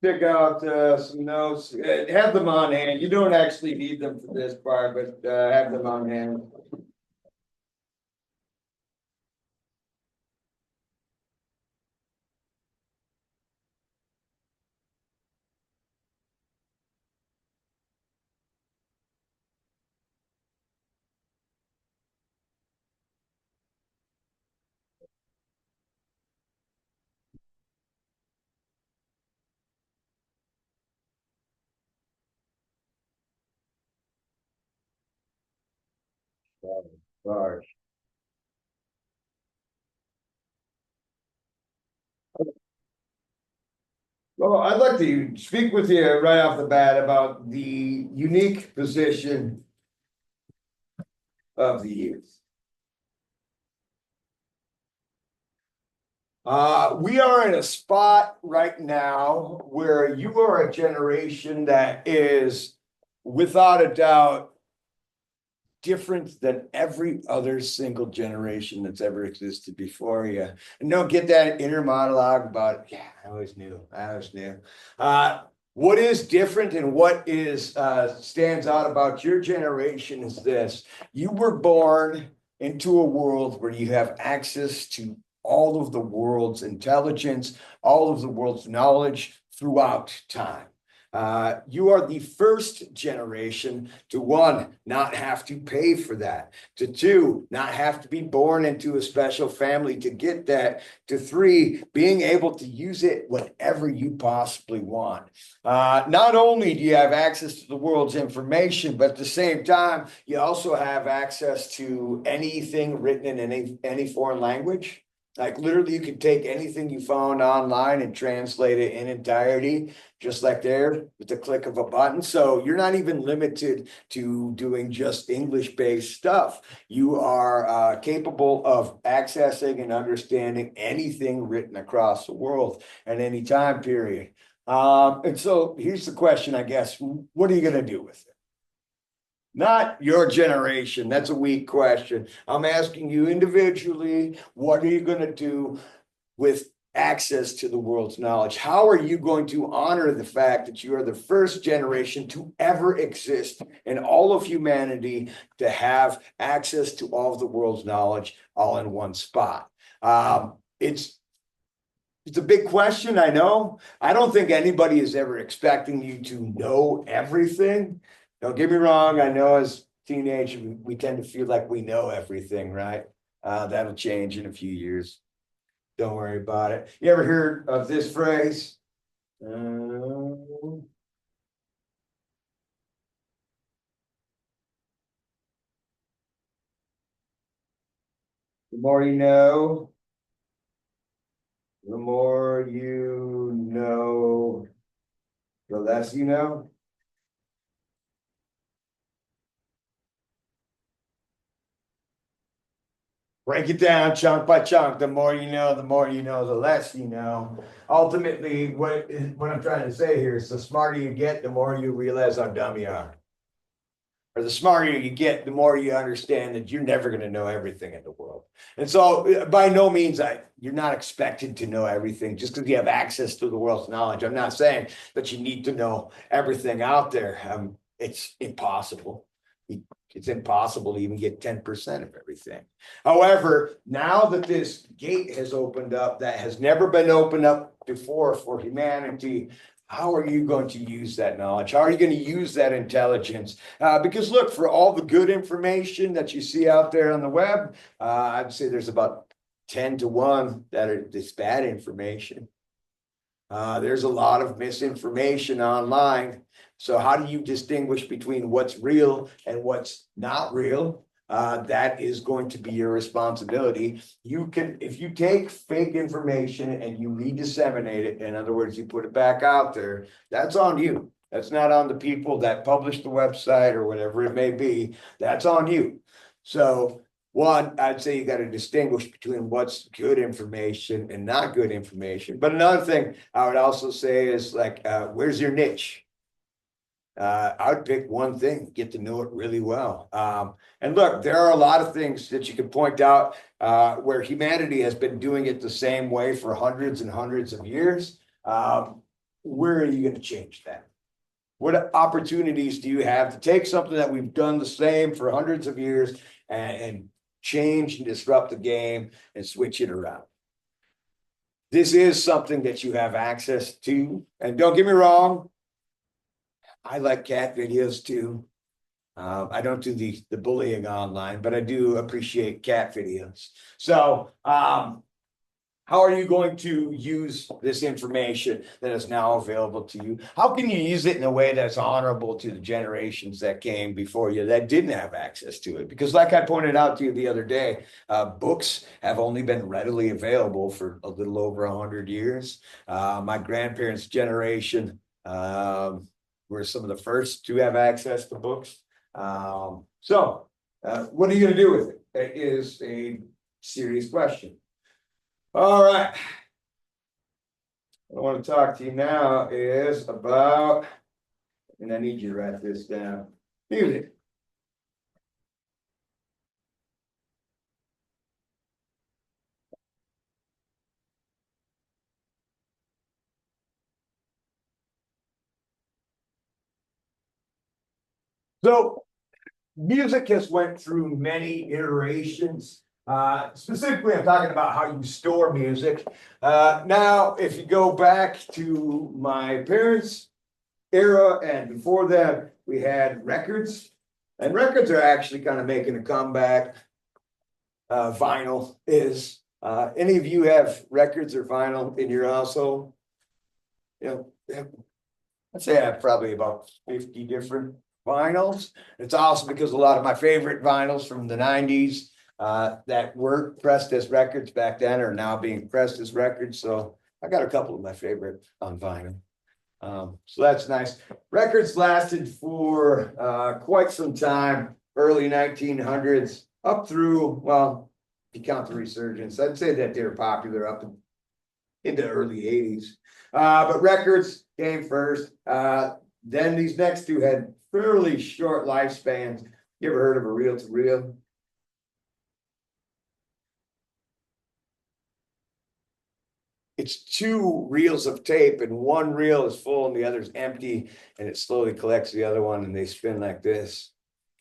pick out some notes. Have them on hand. You don't actually need them for this part, but have them on hand. Sorry. Well, I'd like to speak with you right off the bat about the unique position of the youth. We are in a spot right now where you are a generation that is, without a doubt, different than every other single generation that's ever existed before you. And don't get that inner monologue about, yeah, I always knew. What is different and what is stands out about your generation is this: you were born into a world where you have access to all of the world's intelligence, all of the world's knowledge throughout time. You are the first generation to, one, not have to pay for that, to two, not have to be born into a special family to get that, to three, being able to use it whenever you possibly want. Not only do you have access to the world's information, but at the same time, you also have access to anything written in any foreign language. Like literally, you could take anything you found online and translate it in entirety, just like there with the click of a button. So you're not even limited to doing just English-based stuff. You are capable of accessing and understanding anything written across the world at any time period. And so here's the question, I guess: what are you going to do with it? Not your generation. That's a weak question. I'm asking you individually, what are you going to do with access to the world's knowledge? How are you going to honor the fact that you are the first generation to ever exist in all of humanity to have access to all of the world's knowledge all in one spot? It's a big question, I know. I don't think anybody is ever expecting you to know everything. Don't get me wrong, I know as teenagers, we tend to feel like we know everything, right? That'll change in a few years. Don't worry about it. You ever heard of this phrase? The more you know, the more you know, the less you know. Break it down chunk by chunk. The more you know, the less you know. Ultimately, what I'm trying to say here is the smarter you get, the more you realize how dumb you are. Or the smarter you get, the more you understand that you're never going to know everything in the world. And so, by no means, you're not expected to know everything just because you have access to the world's knowledge. I'm not saying that you need to know everything out there. It's impossible. It's impossible to even get 10% of everything. However, now that this gate has opened up that has never been opened up before for humanity, how are you going to use that knowledge? How are you going to use that intelligence? Because look, for all the good information that you see out there on the web, I'd say there's about 10 to 1 that are this bad information. There's a lot of misinformation online. So how do you distinguish between what's real and what's not real? That is going to be your responsibility. You can, if you take fake information and you re-disseminate it, in other words, you put it back out there, that's on you. That's not on the people that publish the website or whatever it may be. That's on you. So one, I'd say you got to distinguish between what's good information and not good information. But another thing I would also say is like, where's your niche? I would pick one thing, get to know it really well. And look, there are a lot of things that you can point out where humanity has been doing it the same way for hundreds and hundreds of years. where are you going to change that? What opportunities do you have to take something that we've done the same for hundreds of years and change and disrupt the game and switch it around? This is something that you have access to. And don't get me wrong, I like cat videos too. I don't do the bullying online, but I do appreciate cat videos. So, how are you going to use this information that is now available to you? How can you use it in a way that's honorable to the generations that came before you that didn't have access to it? Because like I pointed out to you the other day, books have only been readily available for a little over 100 years. My grandparents' generation were some of the first to have access to books. What are you going to do with it? That is a serious question. All right. What I want to talk to you now is about, and I need you to write this down, music. So music has went through many iterations. Specifically, I'm talking about how you store music. Now, if you go back to my parents' era and before that, we had records, and records are actually kind of making a comeback. Vinyl is. Any of you have records or vinyl in your household? You know, I'd say I have probably about 50 different vinyls. It's also because a lot of my favorite vinyls from the 90s that were pressed as records back then are now being pressed as records. So I got a couple of my favorite on vinyl. So that's nice. Records lasted for quite some time, early 1900s up through, well, if you count the resurgence, I'd say that they were popular up into early 80s. But records came first. Then these next two had fairly short lifespans. You ever heard of a reel to reel? It's two reels of tape, and one reel is full and the other's empty, and it slowly collects the other one, and they spin like this.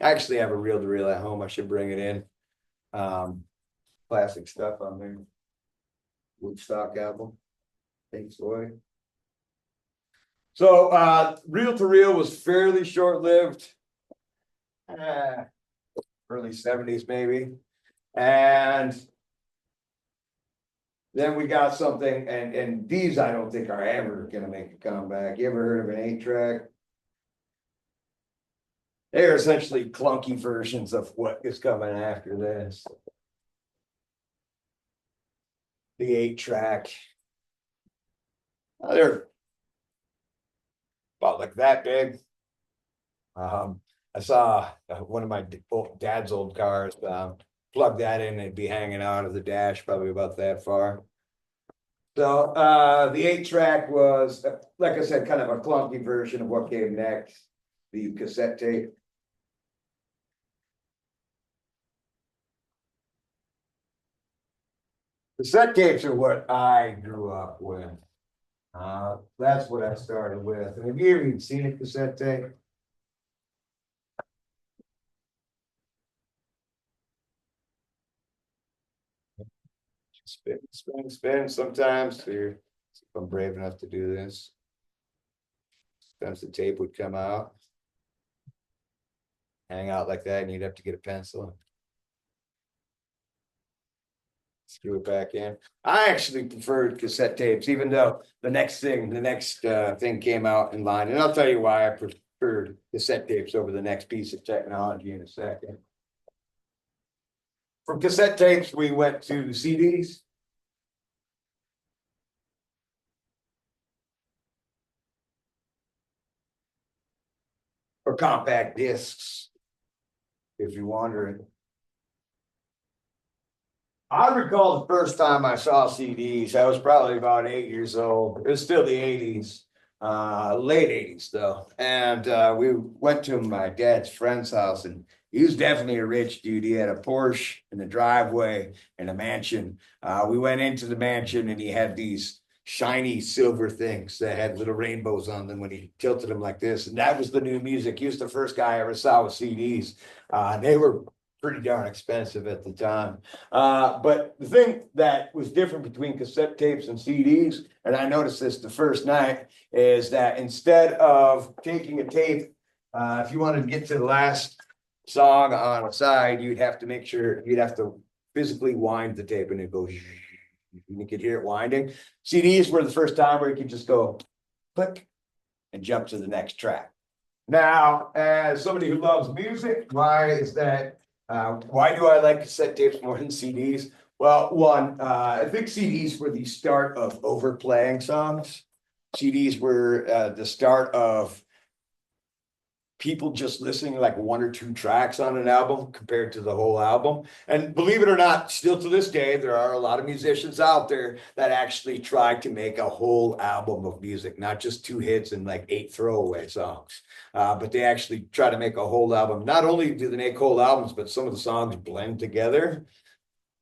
I actually have a reel to reel at home. I should bring it in. Plastic stuff on there. Woodstock album. Thanks, boy. So reel to reel was fairly short-lived. Early 70s maybe. And then we got something, and these I don't think are ever gonna make a comeback. You ever heard of an 8-track? They're essentially clunky versions of what is coming after this. The 8-track. They're about like that big. I saw one of my dad's old cars, plug that in, it'd be hanging out of the dash, probably about that far. So the 8-track was, like I said, kind of a clunky version of what came next, the cassette tape. Cassette tapes are what I grew up with. That's what I started with. And have you ever even seen a cassette tape? Spin sometimes. If I'm brave enough to do this. Sometimes the tape would come out, hang out like that, and you'd have to get a pencil. Screw it back in. I actually preferred cassette tapes, even though the next thing came out in line. And I'll tell you why I preferred cassette tapes over the next piece of technology in a second. From cassette tapes, we went to CDs. Or compact discs, if you're wondering. I recall the first time I saw CDs, I was probably about 8 years old. It was still the 80s, late 80s though. And we went to my dad's friend's house, and he was definitely a rich dude. He had a Porsche in the driveway and a mansion. We went into the mansion, and he had these shiny silver things that had little rainbows on them when he tilted them like this. And that was the new music. He was the first guy I ever saw with CDs. They were pretty darn expensive at the time. But the thing that was different between cassette tapes and CDs, and I noticed this the first night, is that instead of taking a tape, if you wanted to get to the last song on a side, you'd have to make sure you'd have to physically wind the tape and it goes, and you could hear it winding. CDs were the first time where you could just go click and jump to the next track. Now, as somebody who loves music, why is that? Why do I like cassette tapes more than CDs? Well, one, I think CDs were the start of overplaying songs. CDs were the start of people just listening like one or two tracks on an album compared to the whole album. And believe it or not, still to this day, there are a lot of musicians out there that actually try to make a whole album of music, not just two hits and like 8 throwaway songs. But they actually try to make a whole album. Not only do they make whole albums, but some of the songs blend together.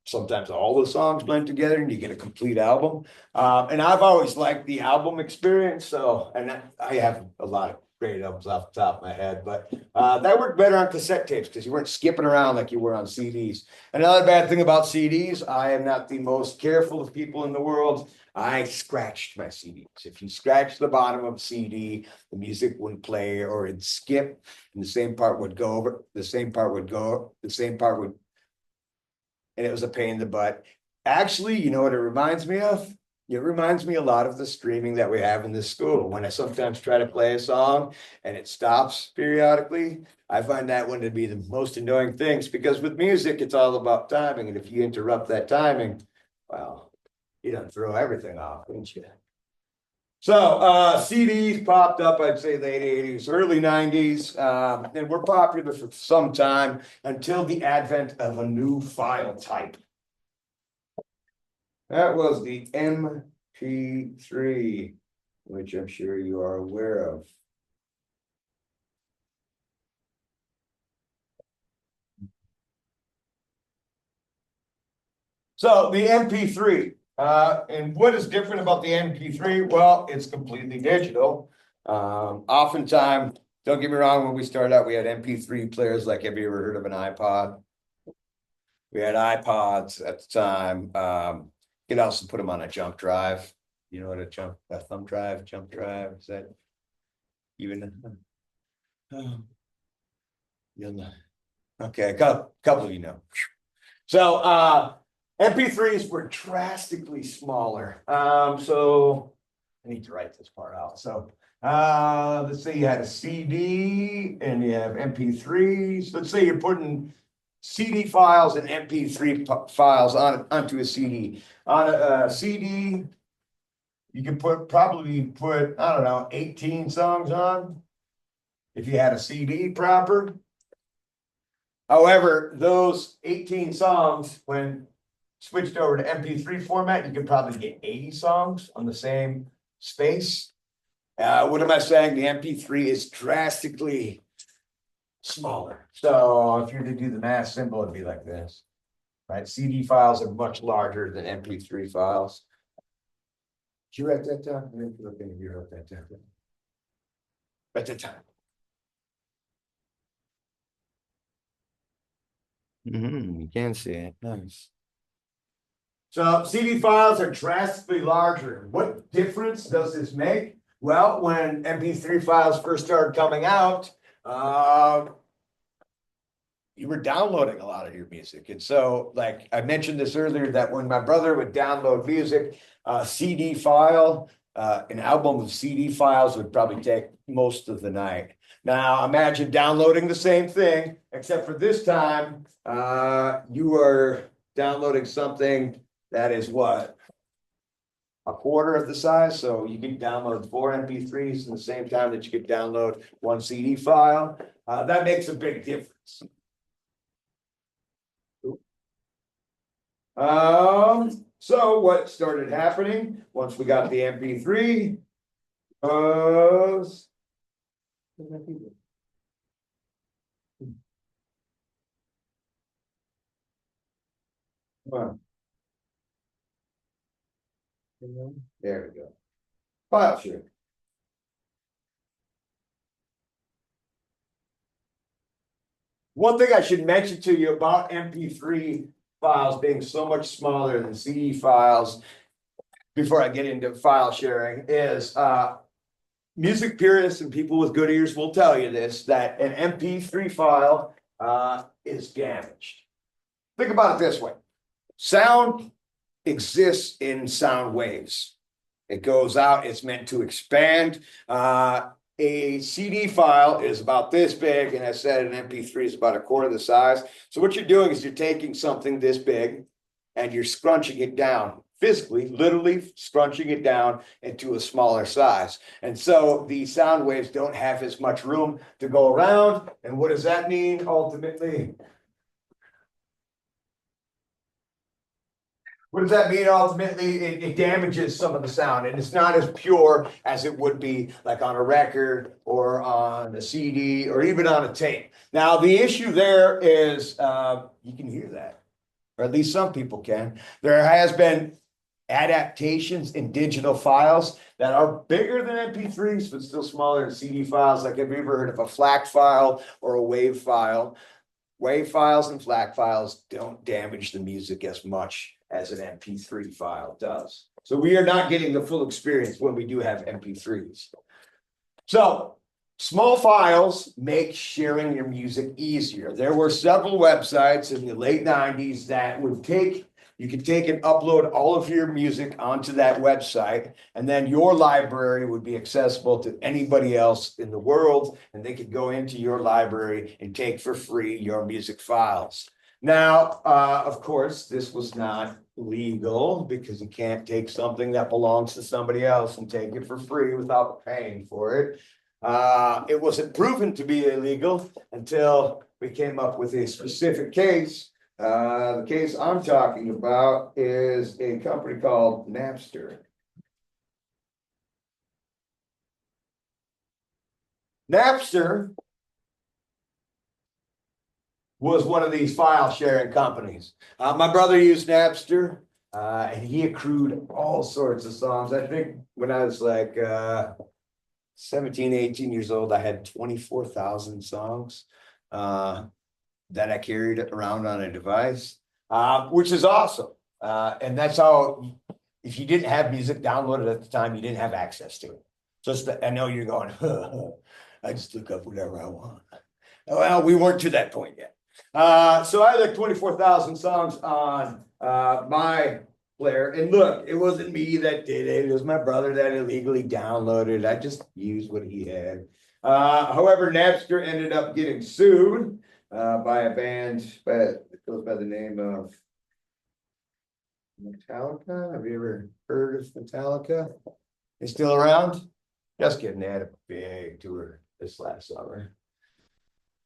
Sometimes all the songs blend together and you get a complete album. And I've always liked the album experience. So, and I have a lot of great albums off the top of my head, but that worked better on cassette tapes because you weren't skipping around like you were on CDs. Another bad thing about CDs, I am not the most careful of people in the world. I scratched my CDs. If you scratch the bottom of a CD, the music wouldn't play or it'd skip, and the same part would go over, the same part would go, the same part would, and it was a pain in the butt. Actually, you know what it reminds me of? It reminds me a lot of the streaming that we have in this school. When I sometimes try to play a song and it stops periodically, I find that one to be the most annoying things because with music, it's all about timing. And if you interrupt that timing, well, you don't throw everything off, don't you? So CDs popped up, I'd say late 80s, early 90s, and were popular for some time until the advent of a new file type. That was the MP3, which I'm sure you are aware of. So the MP3, and what is different about the MP3? Well, it's completely digital. Oftentimes, don't get me wrong, when we started out, we had MP3 players. Like, have you ever heard of an iPod? We had iPods at the time. You could also put them on a jump drive. You know what a thumb drive, jump drive, is that even? You'll know. Okay, a couple of you know. So MP3s were drastically smaller. So I need to write this part out. So let's say you had a CD and you have MP3s. Let's say you're putting CD files and MP3 files onto a CD. On a CD, you could probably put, I don't know, 18 songs on if you had a CD proper. However, those 18 songs, when switched over to MP3 format, you could probably get 80 songs on the same space. What am I saying? The MP3 is drastically smaller. So if you're to do the math symbol, it'd be like this, right? CD files are much larger than MP3 files. Did you write that down? I didn't look in here, wrote that down. At the time. You can see it. Nice. So CD files are drastically larger. What difference does this make? Well, when MP3 files first started coming out, you were downloading a lot of your music. And so, like I mentioned this earlier, that when my brother would download music, CD file, an album of CD files would probably take most of the night. Now, imagine downloading the same thing, except for this time, you are downloading something that is what? A quarter of the size. So you can download 4 MP3s in the same time that you could download 1 CD file. That makes a big difference. So what started happening once we got the MP3 was There we go. File share. One thing I should mention to you about MP3 files being so much smaller than CD files, before I get into file sharing, is music purists and people with good ears will tell you this, that an MP3 file is damaged. Think about it this way. Sound exists in sound waves. It goes out, it's meant to expand. A CD file is about this big, and I said an MP3 is about a quarter the size. So what you're doing is you're taking something this big and you're scrunching it down, physically, literally scrunching it down into a smaller size. And so the sound waves don't have as much room to go around. And what does that mean ultimately? What does that mean? Ultimately, it damages some of the sound, and it's not as pure as it would be like on a record or on a CD or even on a tape. Now, the issue there is you can hear that, or at least some people can. There has been adaptations in digital files that are bigger than MP3s, but still smaller than CD files. Like, have you ever heard of a FLAC file or a WAV file? WAV files and FLAC files don't damage the music as much as an MP3 file does. So we are not getting the full experience when we do have MP3s. So small files make sharing your music easier. There were several websites in the late 90s that would you could take and upload all of your music onto that website, and then your library would be accessible to anybody else in the world, and they could go into your library and take for free your music files. Now, of course, this was not legal because you can't take something that belongs to somebody else and take it for free without paying for it. It wasn't proven to be illegal until we came up with a specific case. The case I'm talking about is a company called Napster. Napster was one of these file sharing companies. My brother used Napster, and he accrued all sorts of songs. I think when I was like 17, 18 years old, I had 24,000 songs that I carried around on a device, which is awesome. And that's how, if you didn't have music downloaded at the time, you didn't have access to it. Just I know you're going, I just look up whatever I want. Well, we weren't to that point yet. So I had like 24,000 songs on my player. And look, it wasn't me that did it. It was my brother that illegally downloaded. I just used what he had. However, Napster ended up getting sued by a band that goes by the name of Metallica. Have you ever heard of Metallica? They still around? Just kidding. They had a big tour this last summer.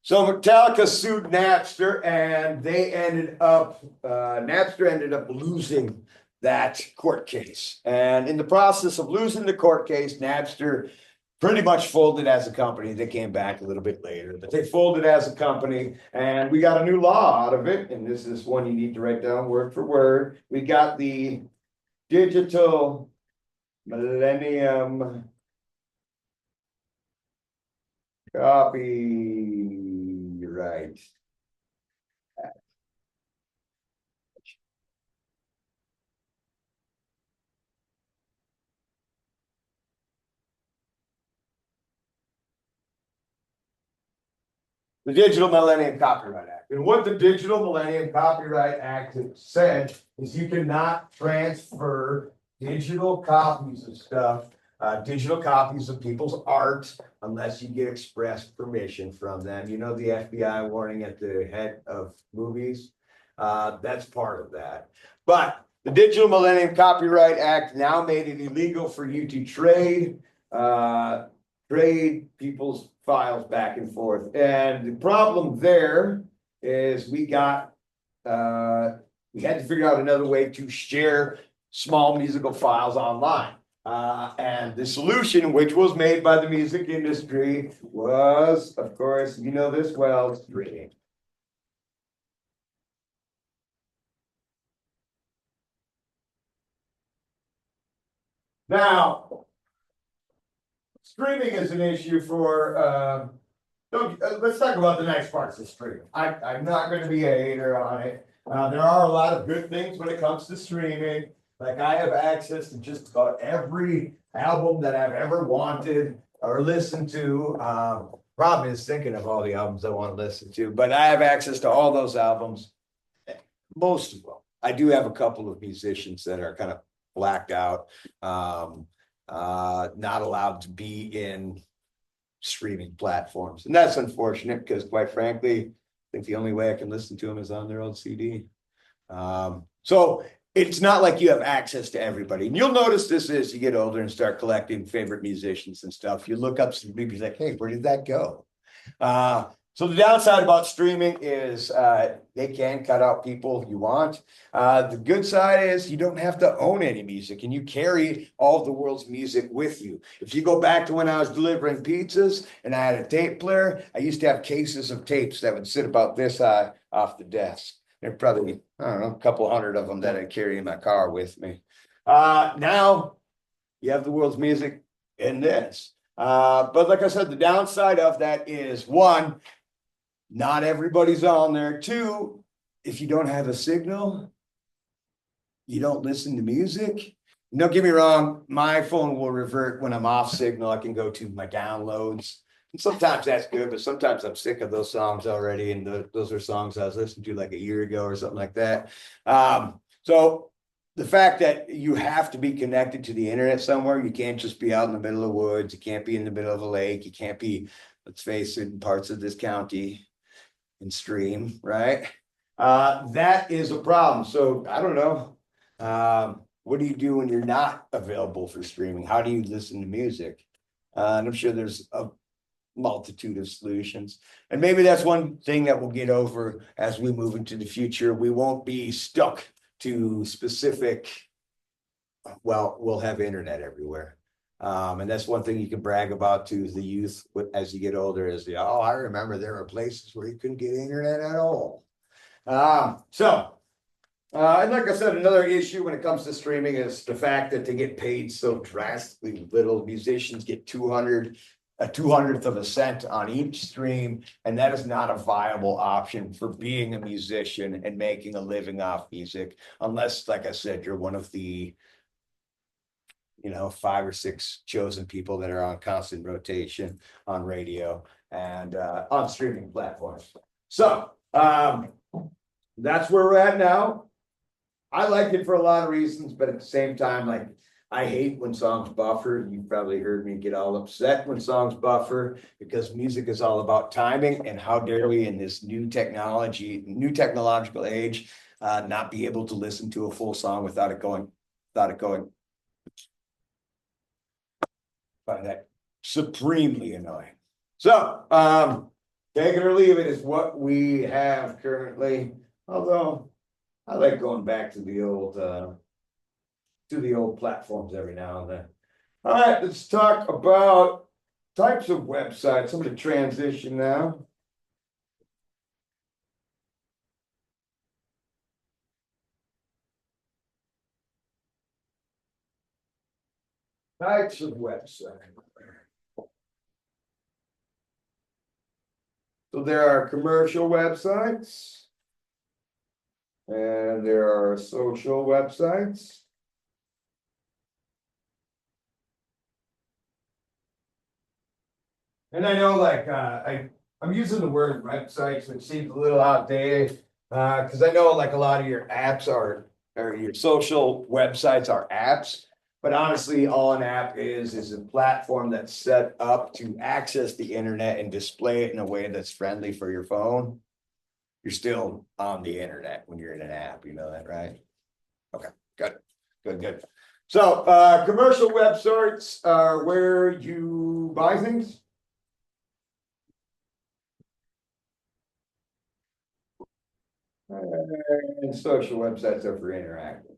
So Metallica sued Napster, and Napster ended up losing that court case. And in the process of losing the court case, Napster pretty much folded as a company. They came back a little bit later, but they folded as a company, and we got a new law out of it. And this is one you need to write down word for word. We got the Digital Millennium Copyright. The Digital Millennium Copyright Act. And what the Digital Millennium Copyright Act said is you cannot transfer digital copies of stuff, digital copies of people's art, unless you get express permission from them. You know, the FBI warning at the head of movies, that's part of that. But the Digital Millennium Copyright Act now made it illegal for you to trade people's files back and forth. And the problem there is we had to figure out another way to share small musical files online. And the solution, which was made by the music industry, was, of course, you know this well, streaming. Now, streaming is an issue for, let's talk about the nice parts of streaming. I'm not gonna be a hater on it. There are a lot of good things when it comes to streaming. Like I have access to just about every album that I've ever wanted or listened to. Problem is thinking of all the albums I want to listen to, but I have access to all those albums. Most of them. I do have a couple of musicians that are kind of blacked out, not allowed to be in streaming platforms. And that's unfortunate because quite frankly, I think the only way I can listen to them is on their old CD. So it's not like you have access to everybody. And you'll notice this as you get older and start collecting favorite musicians and stuff. You look up some people, like, hey, where did that go? So the downside about streaming is they can cut out people you want. The good side is you don't have to own any music and you carry all of the world's music with you. If you go back to when I was delivering pizzas and I had a tape player, I used to have cases of tapes that would sit about this high off the desk. There are probably, I don't know, a couple hundred of them that I carry in my car with me. Now you have the world's music in this. But like I said, the downside of that is one, not everybody's on there. Two, if you don't have a signal, you don't listen to music. Don't get me wrong, my phone will revert when I'm off signal. I can go to my downloads. And sometimes that's good, but sometimes I'm sick of those songs already. And those are songs I was listening to like a year ago or something like that. So the fact that you have to be connected to the internet somewhere, you can't just be out in the middle of the woods. You can't be in the middle of a lake. You can't be, let's face it, in parts of this county and stream, right? That is a problem. So I don't know. What do you do when you're not available for streaming? How do you listen to music? And I'm sure there's a multitude of solutions. And maybe that's one thing that we'll get over as we move into the future. We won't be stuck to specific, well, we'll have internet everywhere. And that's one thing you can brag about to the youth as you get older is, oh, I remember there were places where you couldn't get internet at all. And like I said, another issue when it comes to streaming is the fact that they get paid so drastically little. Musicians get a 200th of a cent on each stream, and that is not a viable option for being a musician and making a living off music, unless, like I said, you're one of the 5 or 6 chosen people that are on constant rotation on radio and on streaming platforms. So that's where we're at now. I like it for a lot of reasons, but at the same time, like I hate when songs buffer. You've probably heard me get all upset when songs buffer because music is all about timing, and how dare we in this new technological age, not be able to listen to a full song without it going. Find that supremely annoying. So, take it or leave it is what we have currently. Although I like going back to the old platforms every now and then. All right, let's talk about types of websites. I'm going to transition now. Types of website. So there are commercial websites and there are social websites. And I know, like, I'm using the word websites, which seems a little outdated, because I know, like, a lot of your apps or your social websites are apps. But honestly, all an app is a platform that's set up to access the internet and display it in a way that's friendly for your phone. You're still on the internet when you're in an app, you know that, right? Okay, good. So, commercial websites are where you buy things. And social websites are for interacting.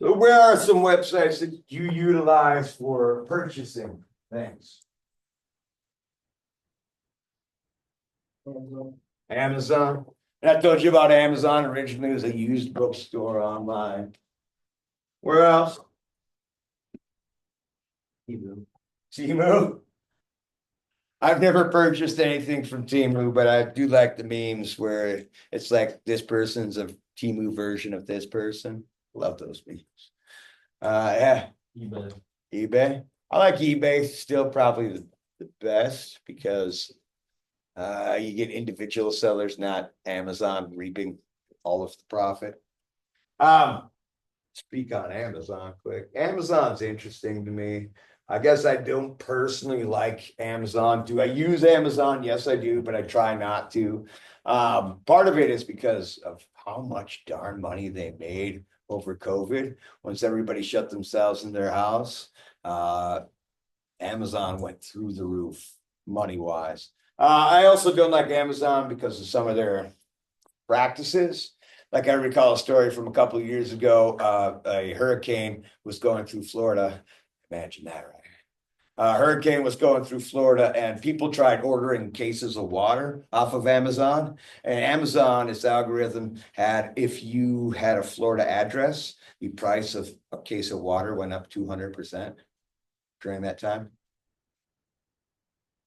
So where are some websites that you utilize for purchasing things? Amazon. And I told you about Amazon originally as a used bookstore online. Where else? Temu. I've never purchased anything from Temu, but I do like the memes where it's like this person's a Temu version of this person. Love those memes. Yeah, eBay. I like eBay still probably the best because you get individual sellers, not Amazon reaping all of the profit. Um, Speak on Amazon quick. Amazon's interesting to me. I guess I don't personally like Amazon. Do I use Amazon? Yes, I do, but I try not to. Part of it is because of how much darn money they made over COVID. Once everybody shut themselves in their house, Amazon went through the roof money wise. I also don't like Amazon because of some of their practices. Like I recall a story from a couple of years ago, a hurricane was going through Florida. Imagine that, right? Hurricane was going through Florida and people tried ordering cases of water off of Amazon. And Amazon, its algorithm had, if you had a Florida address, the price of a case of water went up 200% during that time.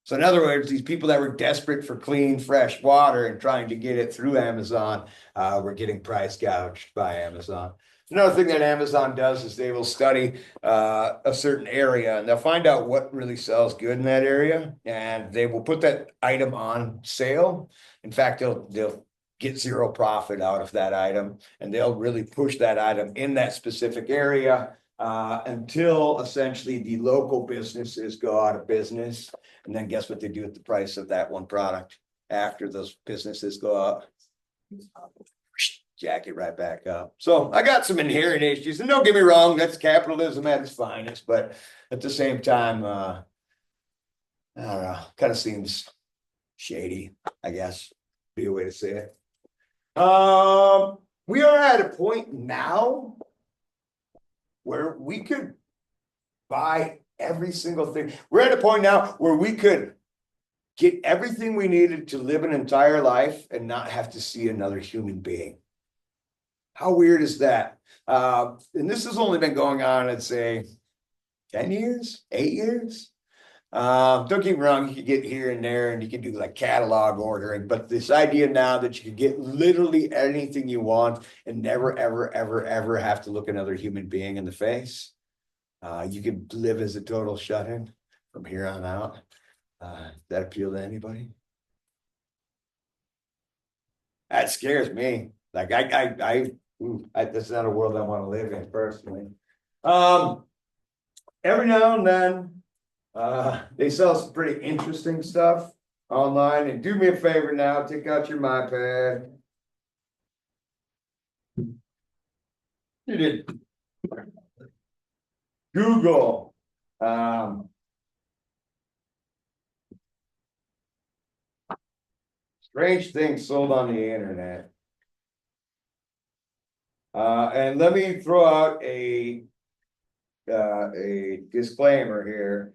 So in other words, these people that were desperate for clean, fresh water and trying to get it through Amazon were getting price gouged by Amazon. Another thing that Amazon does is they will study a certain area and they'll find out what really sells good in that area, and they will put that item on sale. In fact, they'll get zero profit out of that item, and they'll really push that item in that specific area until essentially the local businesses go out of business. And then guess what they do with the price of that one product after those businesses go up? Jack it right back up. So I got some inherent issues, and don't get me wrong, that's capitalism at its finest, but at the same time, I don't know, kind of seems shady, I guess, be a way to say it. We are at a point now where we could buy every single thing. We're at a point now where we could get everything we needed to live an entire life and not have to see another human being. How weird is that? And this has only been going on, I'd say, 10 years, 8 years. Don't get me wrong, you could get here and there and you can do like catalog ordering, but this idea now that you could get literally anything you want and never, ever, ever, ever have to look another human being in the face. You can live as a total shut-in from here on out. That appeal to anybody? That scares me. Like that's not a world I want to live in personally. Every now and then, they sell some pretty interesting stuff online. And do me a favor now, take out your MyPad. You did. Google. Strange things sold on the internet. And let me throw out a disclaimer here.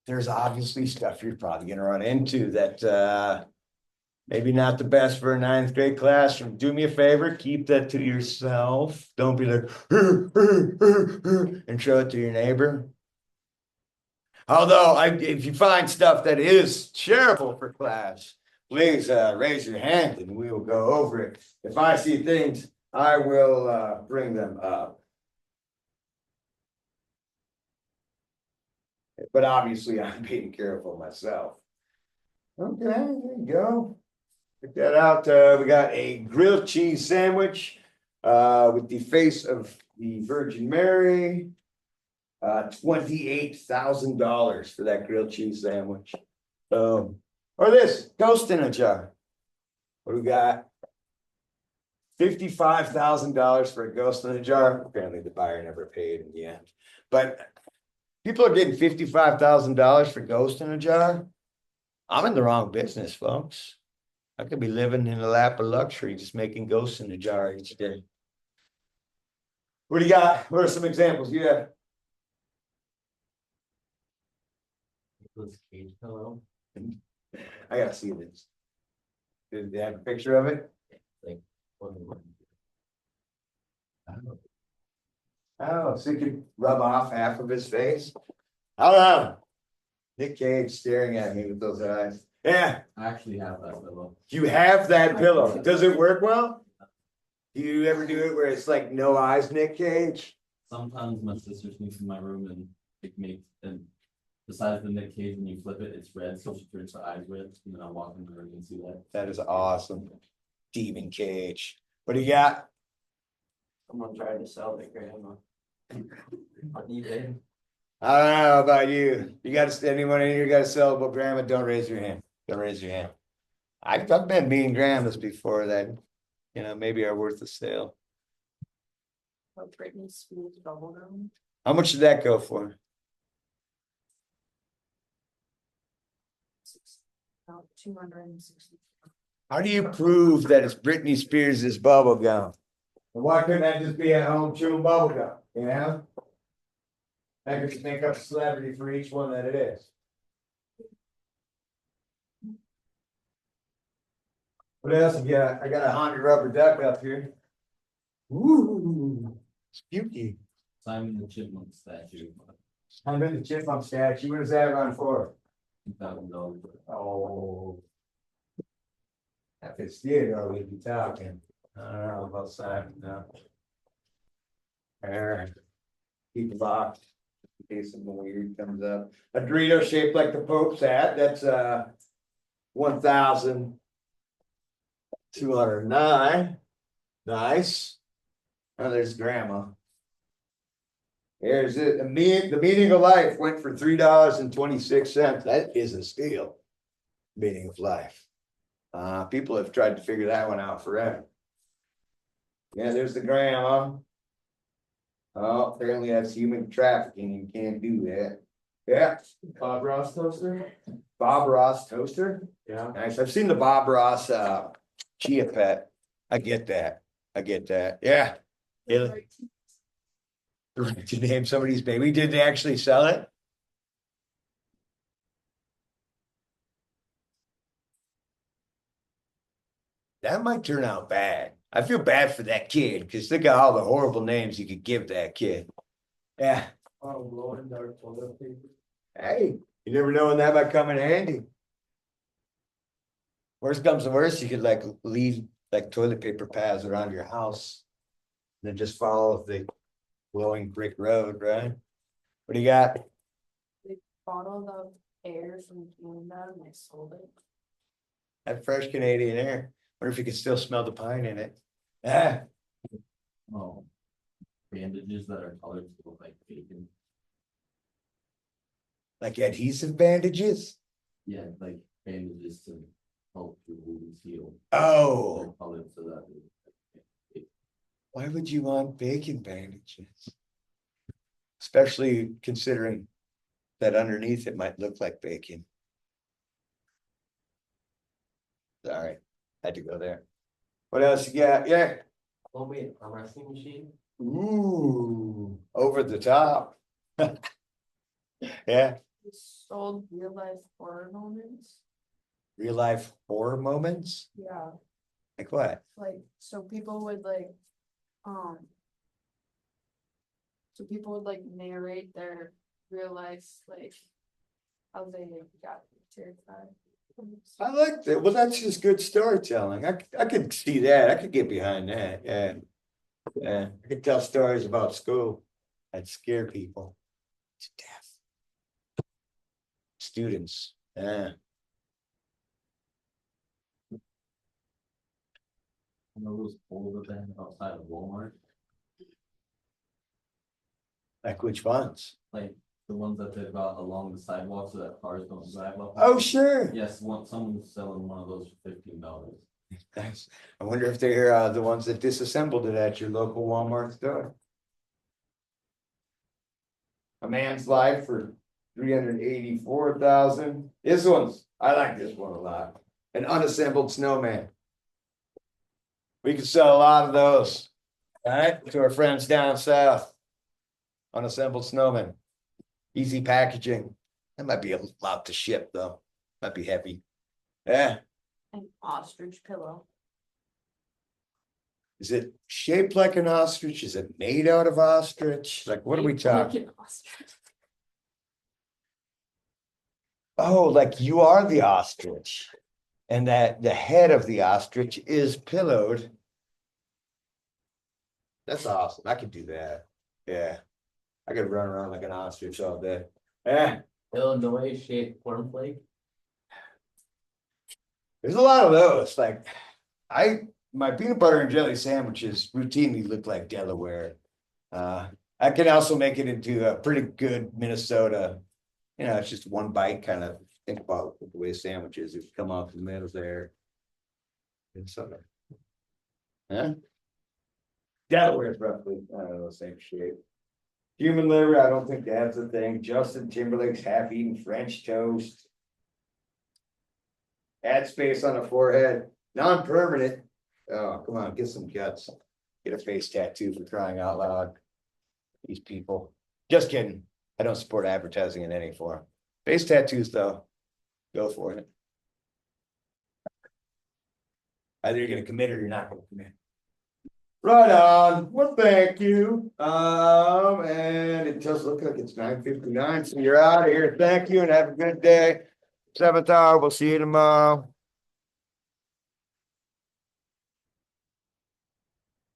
There's obviously stuff you're probably gonna run into that maybe not the best for a ninth grade classroom. Do me a favor, keep that to yourself. Don't be like and show it to your neighbor. Although if you find stuff that is shareable for class, please raise your hand and we will go over it. If I see things, I will bring them up. But obviously I'm being careful myself. Okay, there you go. Check that out. We got a grilled cheese sandwich with the face of the Virgin Mary. $28,000 for that grilled cheese sandwich. Or this ghost in a jar. What do we got? $55,000 for a ghost in a jar. Apparently the buyer never paid in the end. But people are getting $55,000 for ghost in a jar. I'm in the wrong business, folks. I could be living in a lap of luxury, just making ghosts in a jar each day. What do you got? What are some examples you have? Hello. I gotta see this. Did they have a picture of it? Like, Oh, so you could rub off half of his face? I don't know. Nick Cage staring at me with those eyes. Yeah, I actually have that pillow. you have that pillow. Does it work well? Do you ever do it where it's like no eyes, Nick Cage? Sometimes my sister sneaks in my room and it makes, and besides the Nick Cage, when you flip it, it's red, so she turns her eyes red, and then I walk in the room and see that. That is awesome. Demon Cage. What do you got? Someone tried to sell it, grandma. On eBay. I don't know about you. You got anyone in here got a sellable grandma? Don't raise your hand. Don't raise your hand. I've been mean grandmas before that, maybe are worth a sale. What Britney Spears bubblegum? How much did that go for? About 260. How do you prove that it's Britney Spears' bubble gum? Why couldn't that just be at home chewing bubble gum, you know? I could just make up a celebrity for each one that it is. What else you got? I got a Honda rubber duck up here. Ooh, spooky. Simon the Chipmunk statue, I'm in the chipmunk statue. What does that run for? $2,000. Oh. If it's theater, we'd be talking. I don't know about Simon now. There. Keep it locked. In case something weird comes up. A Dorito shaped like the Pope's hat. That's 1,209. Nice. Oh, there's grandma. Here's it. The meaning of life went for $3.26. That is a steal. Meaning of life. People have tried to figure that one out forever. Yeah, there's the grandma. Oh, apparently that's human trafficking. You can't do that. Yeah. Bob Ross toaster? Bob Ross toaster. Yeah. Nice. I've seen the Bob Ross Chia Pet. I get that. Yeah. Yeah. To name somebody's baby. Did they actually sell it? That might turn out bad. I feel bad for that kid because think of all the horrible names you could give that kid. Yeah. Oh, Lord, dark toilet paper. Hey, you never know when that might come in handy. Worst comes to worst, you could like leave like toilet paper pads around your house. Then just follow the glowing brick road, right? What do you got? They bottled up air from Canada and they sold it. That fresh Canadian air. Wonder if you could still smell the pine in it. Ah, Oh. Bandages that are colored to look like bacon. like adhesive bandages? Yeah, like bandages to help your wounds heal. Oh, They're colored so that. why would you want bacon bandages? Especially considering that underneath it might look like bacon. Sorry, had to go there. What else you got? Yeah. Oh, wait, a wrestling machine? Ooh, over the top. Yeah, They sold real life horror moments. real life horror moments. Yeah, Like what? so people would um. So people would narrate their real life, how they got terrified. I like that. Well, that's just good storytelling. I could see that. I could get behind that. Yeah. Yeah. I could tell stories about school that scare people to death. Students. Yeah. One of those poles that they have outside of Walmart, Like which ones? like the ones that they've got along the sidewalk so that cars don't drive up. Oh, sure. Yes, someone's selling one of those for $15. Nice. I wonder if they're the ones that disassembled it at your local Walmart store. A man's life for 384,000. I like this one a lot. An unassembled snowman. We could sell a lot of those. All right, to our friends down south. Unassembled snowman. Easy packaging. That might be a lot to ship though. Might be heavy. Yeah. An ostrich pillow. Is it shaped like an ostrich? Is it made out of ostrich? Like, what are we Shaped like talking? an ostrich. Oh, like you are the ostrich. And that the head of the ostrich is pillowed. That's awesome. I could do that. Yeah. I could run around like an ostrich all day. Yeah, Illinois shaped cornflake. there's a lot of those. Like, my peanut butter and jelly sandwiches routinely look like Delaware. I can also make it into a pretty good Minnesota. You know, it's just one bite kind of think about the way sandwiches have come off the middle there. It's something. Yeah. Delaware is roughly, I don't know, same shape. Human liver, I don't think that's a thing. Justin Timberlake's half-eaten French toast. Add space on the forehead, non-permanent. Oh, come on, get some guts. Get a face tattoo for crying out loud. These people. Just kidding. I don't support advertising in any form. Face tattoos, though. Go for it. Either you're gonna commit or you're not gonna commit. Right on. Well, thank you. And it does look like it's 9:59, so you're out of here. Thank you and have a good day. 7th hour. We'll see you tomorrow.